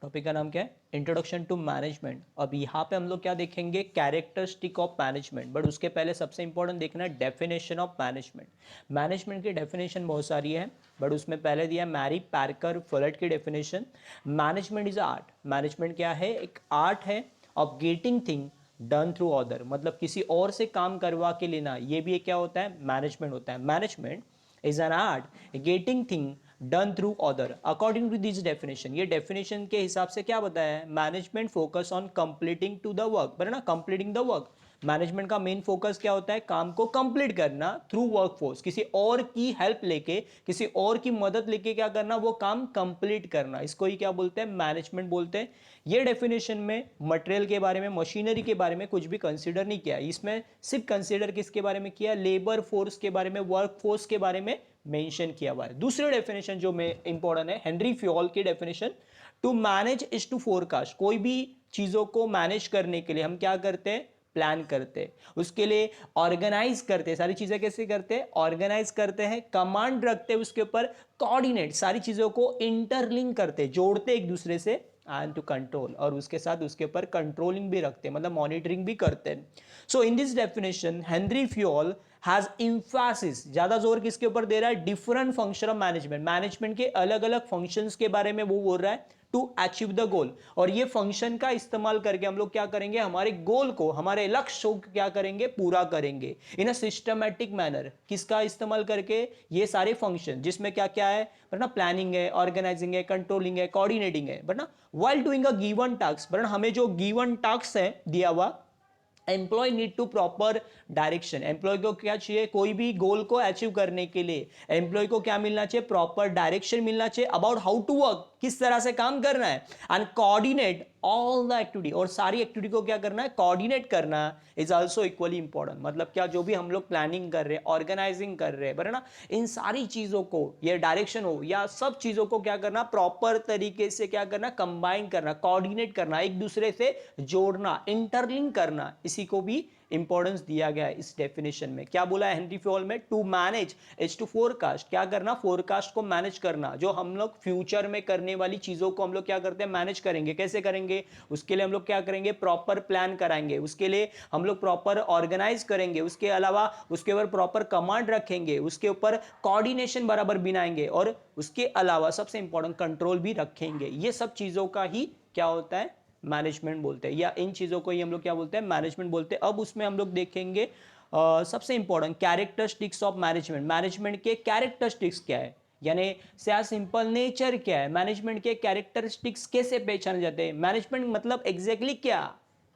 Topic का नाम क्या है? Introduction to management. अब यहाँ पे हम लोग क्या देखेंगे? Characteristic of management. बट उसके पहले सबसे इंपॉर्टेंट देखना है डेफिनेशन ऑफ मैनेजमेंट। मैनेजमेंट की डेफिनेशन बहुत सारी है, बट उसमें पहले दिया मैरी पार्कर फोलेट की definition. Management is art. Management क्या है? एक आर्ट है of getting thing done through other, मतलब किसी और से काम करवा के लेना, ये भी एक क्या होता है? मैनेजमेंट होता है। Management is an art getting thing done through other according to this definition. ये डेफिनेशन के हिसाब से क्या बताया है? Management focus on completing to the work, बराबर ना? Completing the work. मैनेजमेंट का मेन फोकस क्या होता है? काम को कंप्लीट करना थ्रू वर्कफोर्स, किसी और की हेल्प लेके, किसी और की मदद लेके क्या करना? वो काम कंप्लीट करना। इसको ही क्या बोलते हैं? मैनेजमेंट बोलते हैं। ये डेफिनेशन में मटेरियल के बारे में, मशीनरी के बारे में कुछ भी कंसीडर नहीं किया। इसमें सिर्फ कंसीडर किसके बारे में किया? लेबर फोर्स के बारे में, वर्क फोर्स के बारे में मेंशन किया हुआ है। दूसरी डेफिनेशन जो में इंपॉर्टेंट है, हेनरी फ्योल की definition, to manage is to forecast. कोई भी चीजों को मैनेज करने के लिए हम क्या करते हैं? प्लान करते हैं। उसके लिए ऑर्गेनाइज करते हैं। सारी चीजें कैसे करते हैं? ऑर्गेनाइज करते हैं, कमांड रखते हैं उसके ऊपर, कोऑर्डिनेट, सारी चीजों को इंटरलिंक करते, जोड़ते एक दूसरे से, एंड टू कंट्रोल, और उसके साथ उसके ऊपर कंट्रोलिंग भी रखते हैं, मतलब मॉनिटरिंग भी करते हैं। So in this definition Henry Fayol has emphasis, ज्यादा जोर किसके ऊपर दे रहा है? Different function of management. Management के अलग अलग फंक्शंस के बारे में वो बोल रहा है, टू अचीव द गोल। और ये फंक्शन का इस्तेमाल करके हम लोग क्या करेंगे? हमारे गोल को, हमारे लक्ष्य को क्या करेंगे? पूरा करेंगे इन अ सिस्टमैटिक मैनर। किसका इस्तेमाल करके? ये सारे फंक्शन, जिसमें क्या क्या है? बट ना, प्लानिंग है, ऑर्गेनाइजिंग है, कंट्रोलिंग है, कोऑर्डिनेटिंग है, बट ना, while doing a given task. But हमें जो गिवन टास्क है दिया हुआ, employ need to proper direction. Employ को क्या चाहिए? कोई भी गोल को अचीव करने के लिए एम्प्लॉय को क्या मिलना चाहिए? प्रॉपर डायरेक्शन मिलना चाहिए अबाउट हाउ टू वर्क, किस तरह से काम करना है, and coordinate all the activity, और सारी एक्टिविटी को क्या करना है? कोऑर्डिनेट करना इज आल्सो इक्वली इंपॉर्टेंट। मतलब क्या? जो भी हम लोग प्लानिंग कर रहे हैं, ऑर्गेनाइजिंग कर रहे हैं, बराबर ना, इन सारी चीजों को, ये डायरेक्शन हो या सब चीजों को क्या करना? प्रॉपर तरीके से क्या करना? कंबाइन करना, कोऑर्डिनेट करना, एक दूसरे से जोड़ना, इंटरलिंक करना, इसी को भी इंपॉर्टेंस दिया गया है इस डेफिनेशन में। क्या बोला है हेनरी फ्योल में? To manage is to forecast. क्या करना? फोरकास्ट को मैनेज करना। जो हम लोग फ्यूचर में करने वाली चीजों को हम लोग क्या करते हैं? मैनेज करेंगे। कैसे करेंगे? उसके लिए हम लोग क्या करेंगे? प्रॉपर प्लान कराएंगे, उसके लिए हम लोग प्रॉपर ऑर्गेनाइज करेंगे, उसके अलावा उसके ऊपर प्रॉपर कमांड रखेंगे, उसके ऊपर कोऑर्डिनेशन बराबर बनाएंगे, और उसके अलावा सबसे इंपॉर्टेंट कंट्रोल भी रखेंगे। ये सब चीजों का ही क्या होता है? मैनेजमेंट बोलते हैं, या इन चीज़ों को ही हम लोग क्या बोलते हैं? मैनेजमेंट बोलते हैं। अब उसमें हम लोग देखेंगे सबसे important characteristics of management. Management के कैरेक्टरिस्टिक्स क्या है, यानी से सिंपल नेचर क्या है, मैनेजमेंट के कैरेक्टरिस्टिक्स कैसे पहचाने जाते हैं, मैनेजमेंट मतलब एग्जैक्टली क्या।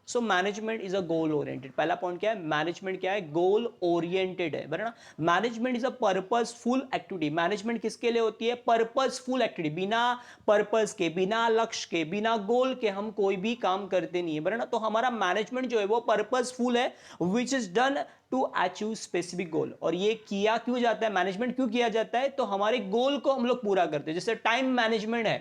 सो management is a goal oriented. पहला पॉइंट क्या है? मैनेजमेंट क्या है? गोल ओरिएंटेड है, बराबर ना। Management is a purposeful activity. Management किसके लिए होती है? Purposeful activity. बिना पर्पस के, बिना लक्ष्य के, बिना गोल के हम कोई भी काम करते नहीं है, बराबर ना। तो हमारा मैनेजमेंट जो है वो पर्पसफुल है, which is done to achieve specific goal. और ये किया क्यों जाता है? मैनेजमेंट क्यों किया जाता है? तो हमारे गोल को हम लोग पूरा करते हैं। जैसे टाइम मैनेजमेंट है,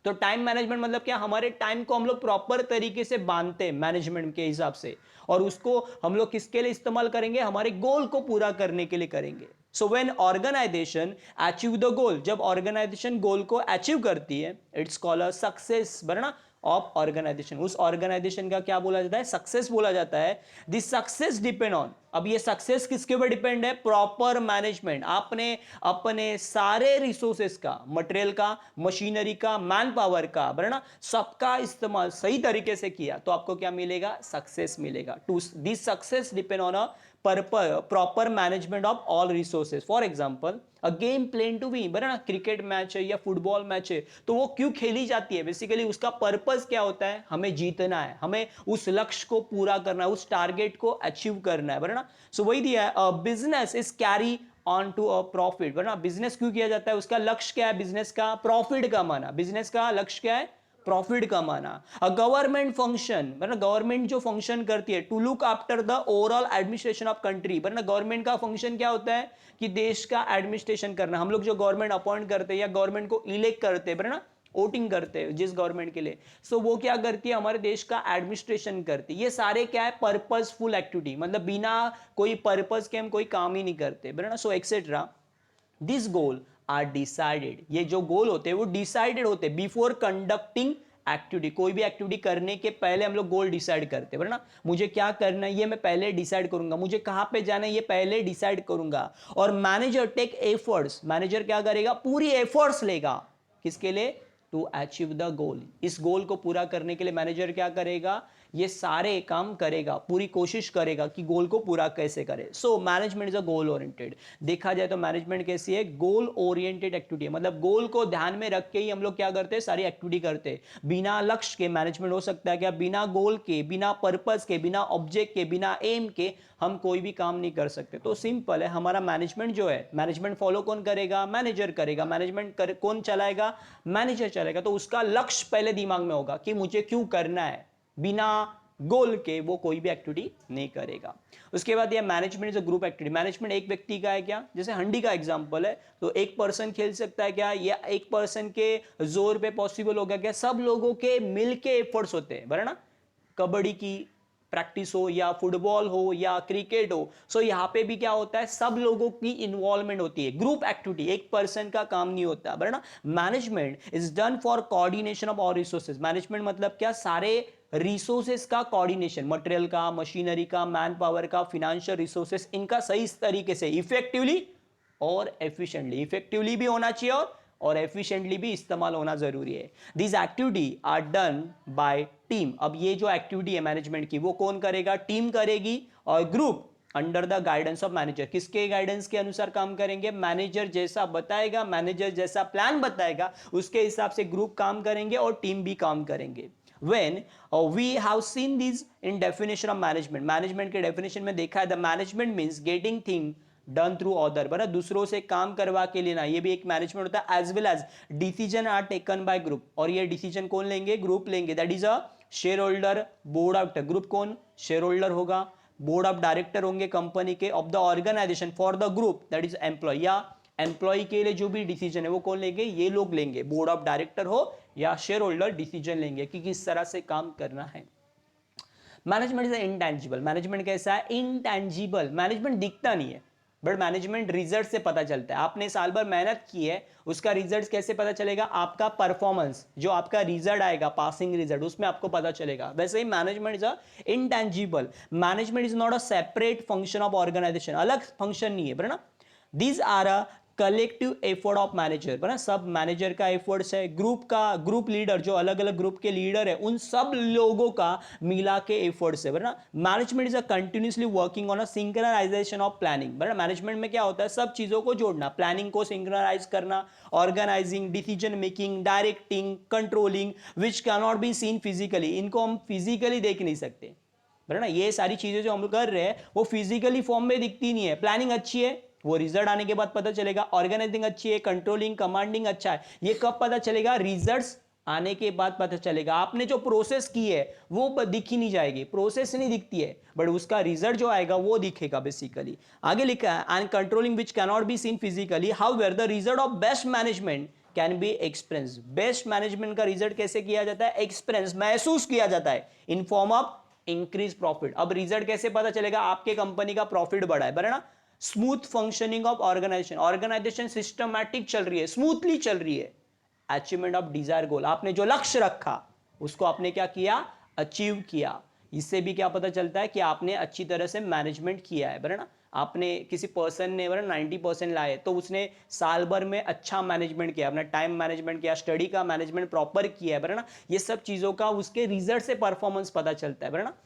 तो टाइम मैनेजमेंट मतलब क्या? हमारे टाइम को हम लोग प्रॉपर तरीके से बांधते हैं मैनेजमेंट के हिसाब से, और उसको हम लोग किसके लिए इस्तेमाल करेंगे? हमारे गोल को पूरा करने के लिए करेंगे। So when organisation achieve the goal, जब ऑर्गेनाइजेशन गोल को अचीव करती है, इट्स कॉल्ड अ सक्सेस, बराबर ना, ऑफ ऑर्गेनाइजेशन। उस ऑर्गेनाइजेशन का क्या बोला जाता है? सक्सेस बोला जाता है। दिस सक्सेस डिपेंड ऑन, अब ये सक्सेस किसके ऊपर डिपेंड है? Proper management. आपने अपने सारे रिसोर्सेस का, मटेरियल का, मशीनरी का, मैन पावर का, बराबर ना, सबका इस्तेमाल सही तरीके से किया तो आपको क्या मिलेगा? सक्सेस मिलेगा। To this success depend on a proper management of all resources. For example a game plan to win, बराबर ना, क्रिकेट मैच है या फुटबॉल मैच है, तो वो क्यों खेली जाती है? बेसिकली उसका पर्पस क्या होता है? हमें जीतना है, हमें उस लक्ष्य को पूरा करना है, उस टारगेट को अचीव करना है, बराबर ना। सो वही दिया है, business is carry on to a profit, वरना बिजनेस क्यों किया जाता है? उसका लक्ष्य क्या है? बिजनेस का प्रॉफिट कमाना। बिजनेस का लक्ष्य क्या है? प्रॉफिट कमाना। अ गवर्नमेंट फंक्शन, मतलब गवर्नमेंट जो फंक्शन करती है, to look after the overall administration of country, वरना गवर्नमेंट का फंक्शन क्या होता है? कि देश का एडमिनिस्ट्रेशन करना। हम लोग जो गवर्नमेंट अपॉइंट करते हैं या गवर्नमेंट को इलेक्ट करते हैं, ना, वोटिंग करते हैं जिस गवर्नमेंट के लिए, सो वो क्या करती है? हमारे देश का एडमिनिस्ट्रेशन करती है। ये सारे क्या है? पर्पसफुल एक्टिविटी, मतलब बिना कोई पर्पस के हम कोई काम ही नहीं करते, बराबर ना। So etcetera this goal are decided, ये जो गोल होते हैं वो डिसाइडेड होते हैं बिफोर कंडक्टिंग एक्टिविटी, कोई भी एक्टिविटी करने के पहले हम लोग गोल डिसाइड करते हैं ना, मुझे क्या करना है ये मैं पहले डिसाइड करूंगा, मुझे कहां पे जाना है ये पहले डिसाइड करूंगा। और मैनेजर टेक एफर्ट्स, मैनेजर क्या करेगा, पूरी एफर्ट्स लेगा, किसके लिए, टू अचीव द गोल। इस गोल को पूरा करने के लिए मैनेजर क्या करेगा, ये सारे काम करेगा, पूरी कोशिश करेगा कि गोल को पूरा कैसे करे। सो management is a goal oriented. देखा जाए तो मैनेजमेंट कैसी है, गोल ओरिएंटेड एक्टिविटी, मतलब गोल को ध्यान में रख के ही हम लोग क्या करते हैं, सारी एक्टिविटी करते हैं। बिना लक्ष्य के मैनेजमेंट हो सकता है क्या, बिना गोल के, बिना पर्पस के, बिना ऑब्जेक्ट के, बिना एम के हम कोई भी काम नहीं कर सकते। तो सिंपल है, हमारा मैनेजमेंट जो है, मैनेजमेंट फॉलो कौन करेगा, मैनेजर करेगा। मैनेजमेंट कौन चलाएगा, मैनेजर चलाएगा। तो उसका लक्ष्य पहले दिमाग में होगा कि मुझे क्यों करना है, बिना गोल के वो कोई भी एक्टिविटी नहीं करेगा। उसके बाद ये management is a group activity. Management एक व्यक्ति का है क्या, जैसे हंडी का एग्जांपल है, तो एक पर्सन खेल सकता है क्या, या एक पर्सन के जोर पे पॉसिबल होगा क्या, सब लोगों के मिलके एफर्ट्स होते हैं, बराबर ना। कबड्डी की प्रैक्टिस हो या फुटबॉल हो या क्रिकेट हो, सो यहां पे भी क्या होता है, सब लोगों की इन्वॉल्वमेंट होती है, ग्रुप एक्टिविटी, एक पर्सन का काम नहीं होता, बराबर ना। Management is done for coordination of all resources. Management मतलब क्या, सारे रिसोर्सेज का कोऑर्डिनेशन, मटेरियल का, मशीनरी का, मैन पावर का, फाइनेंशियल रिसोर्सेज, इनका सही तरीके से इफेक्टिवली और एफिशिएंटली, इफेक्टिवली भी होना चाहिए और एफिशिएंटली भी इस्तेमाल होना जरूरी है। This activity are done by team. अब ये जो एक्टिविटी है मैनेजमेंट की, वो कौन करेगा, टीम करेगी, और group under the guidance of manager, किसके गाइडेंस के अनुसार काम करेंगे, मैनेजर जैसा बताएगा, मैनेजर जैसा प्लान बताएगा, उसके हिसाब से ग्रुप काम करेंगे और टीम भी काम करेंगे। When we have seen these in definition of management, management के definition में देखा है, the management means getting thing done through other, बराबर, दूसरों से काम करवा के लेना, ये भी एक मैनेजमेंट होता है। As well as decision are taken by group, और ये डिसीजन कौन लेंगे, ग्रुप लेंगे। That is a shareholder, board of, group कौन, शेयर होल्डर होगा, बोर्ड ऑफ डायरेक्टर होंगे कंपनी के, of the organisation for the group, that is employ, या एम्प्लॉय के लिए जो भी डिसीजन है वो कौन लेंगे, ये लोग लेंगे, बोर्ड ऑफ डायरेक्टर हो या शेयर होल्डर डिसीजन लेंगे कि किस तरह से काम करना है। Management is intangible. मैनेजमेंट कैसा है, इनटैंजिबल, मैनेजमेंट दिखता नहीं है, बट मैनेजमेंट रिजल्ट से पता चलता है। आपने साल भर मेहनत की है, उसका रिजल्ट कैसे पता चलेगा, आपका परफॉर्मेंस, जो आपका रिजल्ट आएगा, पासिंग रिजल्ट, उसमें आपको पता चलेगा। वैसे ही management is a intangible. Management is not a separate function of organisation, अलग फंक्शन नहीं है, बराबर ना। These are a collective effort of manager, बना, सब मैनेजर का एफर्ट्स है, ग्रुप का, ग्रुप लीडर, जो अलग अलग ग्रुप के लीडर है, उन सब लोगों का मिला के एफर्ट्स है, बना। Management is a continuously working on a synchronisation of planning, बना। मैनेजमेंट में क्या होता है, सब चीजों को जोड़ना, प्लानिंग को सिंक्रोनाइज करना, organising, decision making, directing, controlling, which can not be seen physically, इनको हम फिजिकली देख नहीं सकते, बराबर ना। ये सारी चीजें जो हम लोग कर रहे हैं वो फिजिकली फॉर्म में दिखती नहीं है। प्लानिंग अच्छी है, वो रिजल्ट आने के बाद पता चलेगा। ऑर्गेनाइजिंग अच्छी है, कंट्रोलिंग, कमांडिंग अच्छा है, ये कब पता चलेगा, रिजल्ट्स आने के बाद पता चलेगा। आपने जो प्रोसेस की है वो दिख ही नहीं जाएगी, प्रोसेस नहीं दिखती है, बट उसका रिजल्ट जो आएगा वो दिखेगा बेसिकली। आगे लिखा है, and controlling which can not be seen physically, however the result of best management can be experience. Best management का रिजल्ट कैसे किया जाता है, एक्सपीरियंस, महसूस किया जाता है, in form of increase profit. अब रिजल्ट कैसे पता चलेगा, आपके कंपनी का प्रॉफिट बढ़ा है, बराबर ना। Smooth functioning of organisation, organisation systematic चल रही है, स्मूथली चल रही है। अचीवमेंट ऑफ डिजायर गोल, आपने जो लक्ष्य रखा उसको आपने क्या किया, अचीव किया। इससे भी क्या पता चलता है कि आपने अच्छी तरह से मैनेजमेंट किया है, बराबर ना। आपने किसी पर्सन ने 90% लाए तो उसने साल भर में अच्छा मैनेजमेंट किया, अपना टाइम मैनेजमेंट किया, स्टडी का मैनेजमेंट प्रॉपर किया है, बराबर ना। ये सब चीजों का उसके रिजल्ट से परफॉर्मेंस पता चलता है, बराबर ना।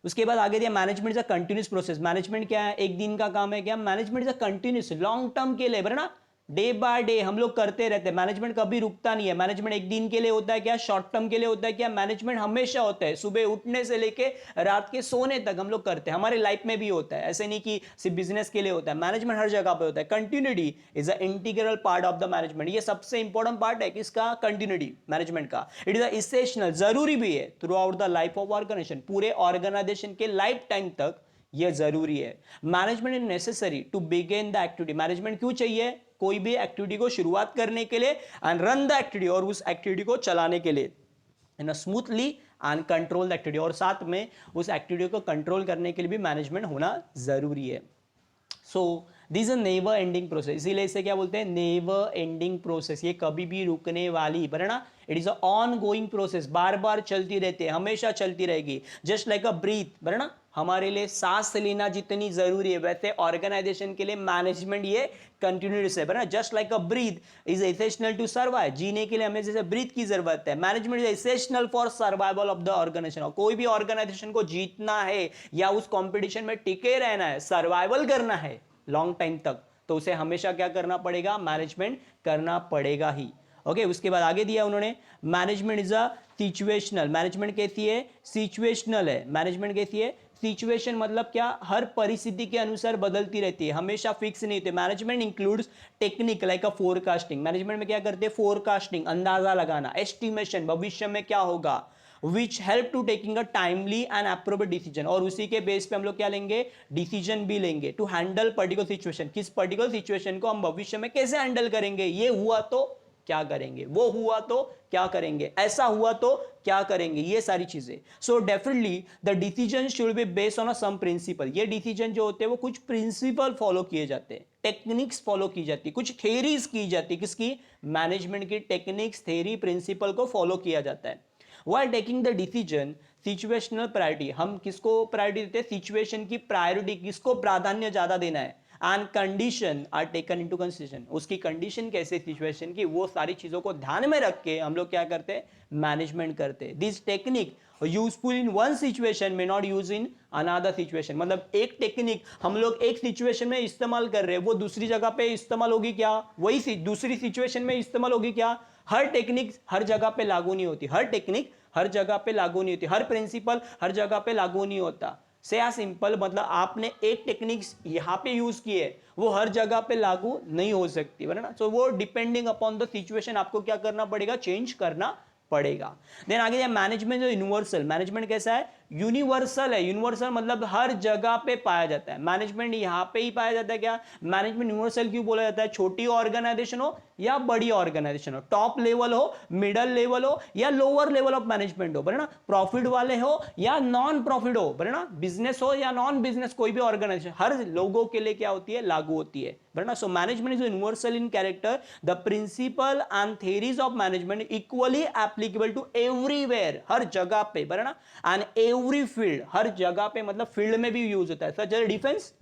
उसके बाद आगे दिया, management is a continuous process. Management क्या है, एक दिन का काम है क्या, management is a continuous, long term के लिए, बराबर ना। डे बाय डे हम लोग करते रहते हैं, मैनेजमेंट कभी रुकता नहीं है। मैनेजमेंट एक दिन के लिए होता है क्या, शॉर्ट टर्म के लिए होता है क्या, मैनेजमेंट हमेशा होता है, सुबह उठने से लेके रात के सोने तक हम लोग करते हैं, हमारे लाइफ में भी होता है। ऐसे नहीं कि सिर्फ बिजनेस के लिए होता है, मैनेजमेंट हर जगह पे होता है। Continuity is a integral part of the management, ये सबसे इंपॉर्टेंट पार्ट है किसका, कंटिन्यूटी, मैनेजमेंट का। इट इज एसेंशियल, जरूरी भी है throughout the life of organisation, पूरे ऑर्गेनाइजेशन के लाइफ टाइम तक यह जरूरी है। Management is necessary to begin the activity, management क्यों चाहिए, कोई भी एक्टिविटी को शुरुआत करने के लिए, एंड रन द एक्टिविटी, और उस एक्टिविटी को चलाने के लिए, in smoothly and control the activity, और साथ में उस एक्टिविटी को कंट्रोल करने के लिए भी मैनेजमेंट होना जरूरी है। So this is never ending process, इसीलिए इसे क्या बोलते हैं, नेवर एंडिंग प्रोसेस, ये कभी भी रुकने वाली, बराबर ना, it is a ongoing process, बार बार चलती रहती है, हमेशा चलती रहेगी, जस्ट लाइक अ ब्रीथ, बराबर ना, हमारे लिए सांस लेना जितनी जरूरी है वैसे ऑर्गेनाइजेशन के लिए मैनेजमेंट ये कंटिन्यूस है, बराबर, just like a breath is essential to survive, जीने के लिए हमें जैसे ब्रीथ की जरूरत है, management is essential for survival of the organisation, कोई भी ऑर्गेनाइजेशन को जीतना है या उस कंपटीशन में टिके रहना है, सर्वाइवल करना है लॉन्ग टाइम तक, तो उसे हमेशा क्या करना पड़ेगा, मैनेजमेंट करना पड़ेगा ही। ओके, उसके बाद आगे दिया उन्होंने, management is a situational, management कैसी है, सिचुएशनल है, मैनेजमेंट कैसी है, सिचुएशन मतलब क्या, हर परिस्थिति के अनुसार बदलती रहती है, हमेशा फिक्स नहीं होती। मैनेजमेंट इंक्लूड्स टेक्निक लाइक अ फोरकास्टिंग, मैनेजमेंट में क्या करते हैं, फोरकास्टिंग, अंदाजा लगाना, एस्टिमेशन, भविष्य में क्या होगा, which help to taking a timely and appropriate decision, और उसी के बेस पे हम लोग क्या लेंगे, डिसीजन भी लेंगे, टू हैंडल पर्टिकुलर सिचुएशन, किस पर्टिकुलर सिचुएशन को हम भविष्य में कैसे हैंडल करेंगे, ये हुआ तो क्या करेंगे, वो हुआ तो क्या करेंगे, ऐसा हुआ तो क्या करेंगे, ये सारी चीजें। So definitely the decision should be based on a some principle, ये डिसीजन जो होते हैं वो कुछ प्रिंसिपल फॉलो किए जाते हैं, टेक्निक्स फॉलो की जाती है, कुछ थेरीज की जाती है, किसकी, मैनेजमेंट की टेक्निक्स, थेरी, प्रिंसिपल को फॉलो किया जाता है। While taking the decision, situational priority, हम किसको प्रायोरिटी देते हैं, सिचुएशन की प्रायोरिटी, किसको प्राधान्य ज्यादा देना है, and condition are taken into consideration, उसकी कंडीशन कैसे सिचुएशन की, वो सारी चीजों को ध्यान में रख के हम लोग क्या करते हैं, मैनेजमेंट करते हैं। This technique useful in one situation में not use in another situation, मतलब एक टेक्निक हम लोग एक सिचुएशन में इस्तेमाल कर रहे हैं, वो दूसरी जगह पे इस्तेमाल होगी क्या, वही दूसरी सिचुएशन में इस्तेमाल होगी क्या, हर टेक्निक हर जगह पे लागू नहीं होती, हर टेक्निक हर जगह पे लागू नहीं होती, हर प्रिंसिपल हर जगह पे लागू नहीं होता। से या सिंपल मतलब आपने एक टेक्निक यहां पे यूज की है, वो हर जगह पे लागू नहीं हो सकती, है ना, सो वो डिपेंडिंग अपॉन द सिचुएशन आपको क्या करना पड़ेगा, चेंज करना पड़ेगा। देन आगे मैनेजमेंट जो यूनिवर्सल, मैनेजमेंट कैसा है, यूनिवर्सल है, यूनिवर्सल मतलब हर जगह पे पाया जाता है, मैनेजमेंट यहां पे ही पाया जाता है क्या, मैनेजमेंट यूनिवर्सल क्यों बोला जाता है, छोटी ऑर्गेनाइजेशन हो या बड़ी ऑर्गेनाइजेशन हो, टॉप लेवल हो, मिडल लेवल हो या लोअर लेवल ऑफ मैनेजमेंट हो, बराबर ना, प्रॉफिट वाले हो या नॉन प्रॉफिट हो, बराबर ना, बिजनेस हो या नॉन बिजनेस, कोई भी ऑर्गेनाइजेशन हर लोगों के लिए क्या होती है, लागू होती है, बराबर ना। So management is universal in character, the principle and theories of management equally applicable to everywhere, हर जगह पे, बराबर ना, एंड एवरी फील्ड, हर जगह पे मतलब फील्ड में भी यूज होता है, सच एज डिफेंस,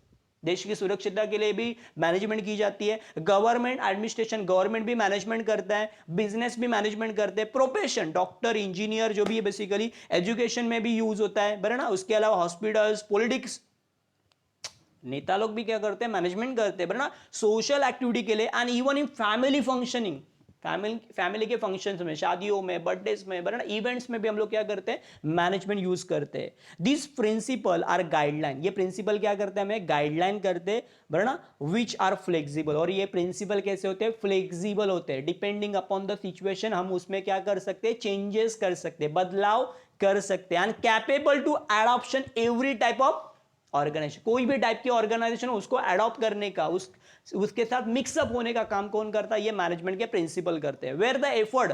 देश की सुरक्षितता के लिए भी मैनेजमेंट की जाती है, गवर्नमेंट एडमिनिस्ट्रेशन, गवर्नमेंट भी मैनेजमेंट करता है, बिजनेस भी मैनेजमेंट करते हैं, प्रोफेशन डॉक्टर इंजीनियर जो भी है बेसिकली एजुकेशन में भी यूज होता है, बराबर ना, उसके अलावा हॉस्पिटल्स, पॉलिटिक्स, नेता लोग भी क्या करते हैं, मैनेजमेंट करते हैं, बराबर ना, सोशल एक्टिविटी के लिए, and even in family functioning, family के फंक्शंस में, शादियों में, बर्थडेज में, बराबर ना, इवेंट्स में भी हम लोग क्या करते हैं, मैनेजमेंट यूज करते हैं। दिस प्रिंसिपल आर गाइडलाइन, ये प्रिंसिपल क्या करते हैं, हमें गाइडलाइन करते हैं, बराबर ना, विच आर फ्लेक्सिबल, और ये प्रिंसिपल कैसे होते हैं, फ्लेक्सिबल होते हैं, डिपेंडिंग अपॉन द सिचुएशन हम उसमें क्या कर सकते हैं, चेंजेस कर सकते हैं, बदलाव कर सकते हैं, and capable to adoption every type of organisation, कोई भी टाइप की ऑर्गेनाइजेशन हो उसको एडॉप्ट करने का, उसके साथ मिक्सअप होने का काम कौन करता है, ये मैनेजमेंट के प्रिंसिपल करते हैं। Where the effort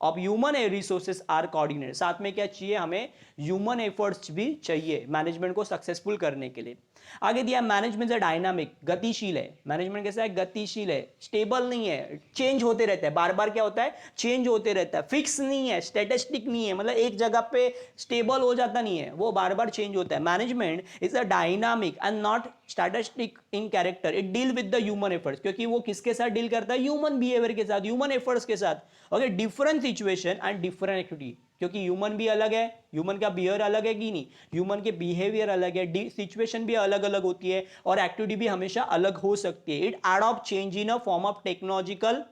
of human resources are coordinated, साथ में क्या चाहिए हमें, ह्यूमन एफर्ट्स भी चाहिए मैनेजमेंट को सक्सेसफुल करने के लिए। आगे दिया मैनेजमेंट डायनामिक, गतिशील है, मैनेजमेंट कैसा है, गतिशील है, स्टेबल नहीं है, चेंज होते रहता है, बार बार क्या होता है, चेंज होते रहता है, फिक्स नहीं है, स्टैटिस्टिक नहीं है, मतलब एक जगह पे स्टेबल हो जाता नहीं है, वो बार बार चेंज होता है। Management is a dynamic and not statistic in character, it deal with the human efforts, क्योंकि वो किसके साथ डील करता है, ह्यूमन बिहेवियर के साथ, ह्यूमन एफर्ट्स के साथ। Okay, different situation and different activity, क्योंकि ह्यूमन भी अलग है, ह्यूमन का बिहेवियर अलग है कि नहीं, ह्यूमन के बिहेवियर अलग है, सिचुएशन भी अलग अलग होती है, और एक्टिविटी भी हमेशा अलग हो सकती है। It adopt change in a form of technological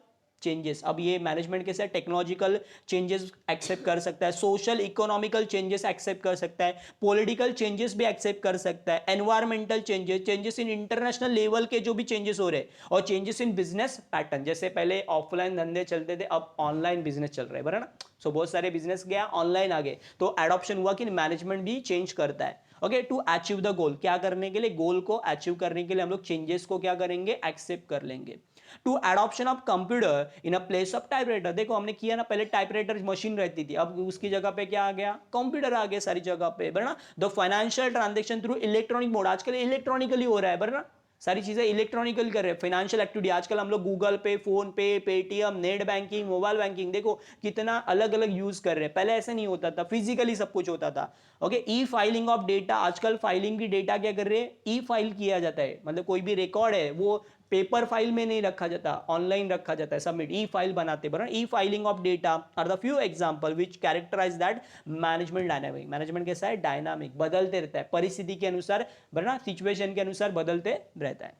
changes, अब ये मैनेजमेंट के साथ टेक्नोलॉजिकल चेंजेस एक्सेप्ट कर सकता है, सोशल इकोनॉमिकल चेंजेस एक्सेप्ट कर सकता है, पॉलिटिकल चेंजेस भी एक्सेप्ट कर सकता है, environmental changes, changes in international level के जो भी चेंजेस हो रहे हैं, और चेंजेस इन बिजनेस पैटर्न, जैसे पहले ऑफलाइन धंधे चलते थे, अब ऑनलाइन बिजनेस चल रहे हैं, बराबर ना, सो बहुत सारे बिजनेस गया ऑनलाइन आ गए, तो एडॉप्शन हुआ कि मैनेजमेंट भी चेंज करता है। Okay, to achieve the goal, क्या करने के लिए, गोल को अचीव करने के लिए हम लोग चेंजेस को क्या करेंगे, एक्सेप्ट कर लेंगे। To adoption of computer in a place of typewriter, देखो हमने किया ना, पहले टाइपराइटर मशीन रहती थी, अब उसकी जगह पे क्या आ गया, कंप्यूटर आ गया सारी जगह पे, बराबर ना। The financial transaction through electronic mode, आजकल इलेक्ट्रॉनिकली हो रहा है, बराबर ना, सारी चीजें इलेक्ट्रॉनिकल कर रहे हैं। फाइनेंशियल एक्टिविटी आजकल हम लोग गूगल पे, फोन पे, Paytm, net banking, mobile banking, देखो कितना अलग अलग यूज कर रहे हैं। पहले ऐसे नहीं होता था, फिजिकली सब कुछ होता था। Okay, E filing of data, आजकल फाइलिंग की डेटा क्या कर रहे हैं, ई फाइल किया जाता है। मतलब कोई भी रिकॉर्ड है वो पेपर फाइल में नहीं रखा जाता, ऑनलाइन रखा जाता है, सबमिट ई फाइल बनाते, बराबर। E filing of data are the few example which characterise that management dynamic. मैनेजमेंट कैसा है, डायनामिक, बदलते रहता है, परिस्थिति के अनुसार, बराबर, सिचुएशन के अनुसार बदलते रहता है।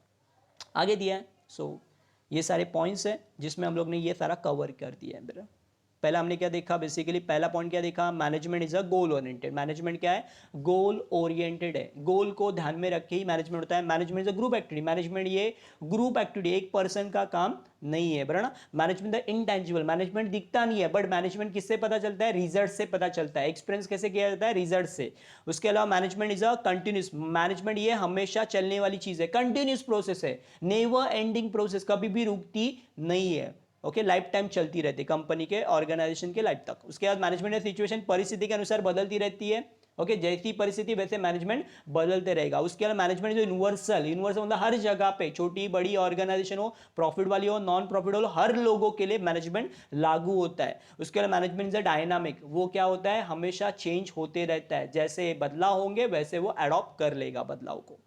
आगे दिया है। सो ये सारे पॉइंट्स हैं जिसमें हम लोग ने ये सारा कवर कर दिया है मेरा। पहला हमने क्या देखा, बेसिकली पहला पॉइंट क्या देखा, management is a goal oriented. Management क्या है, गोल ओरिएंटेड है, गोल को ध्यान में रख के ही मैनेजमेंट होता है। Management is a group activity, management ये ग्रुप एक्टिविटी, एक पर्सन का काम नहीं है, बराबर ना। मैनेजमेंट द इंटेंजिबल, मैनेजमेंट दिखता नहीं है, बट मैनेजमेंट किससे पता चलता है, रिजल्ट से पता चलता है। एक्सपीरियंस कैसे किया जाता है, रिजल्ट से। उसके अलावा management is a continuous, management ये हमेशा चलने वाली चीज है, कंटिन्यूस प्रोसेस है, नेवर एंडिंग प्रोसेस, कभी भी रुकती नहीं है। ओके, लाइफ टाइम चलती रहती है कंपनी के, ऑर्गेनाइजेशन के लाइफ तक। उसके बाद मैनेजमेंट है सिचुएशन, परिस्थिति के अनुसार बदलती रहती है। ओके, जैसी परिस्थिति वैसे मैनेजमेंट बदलते रहेगा। उसके अलावा मैनेजमेंट जो यूनिवर्सल, यूनिवर्सल मतलब हर जगह पे, छोटी बड़ी ऑर्गेनाइजेशन हो, प्रॉफिट वाली हो, नॉन प्रॉफिट हो, हर लोगों के लिए मैनेजमेंट लागू होता है। उसके अलावा मैनेजमेंट इज डायनामिक, वो क्या होता है, हमेशा चेंज होते रहता है, जैसे बदलाव होंगे वैसे वो अडॉप्ट कर लेगा बदलाव को।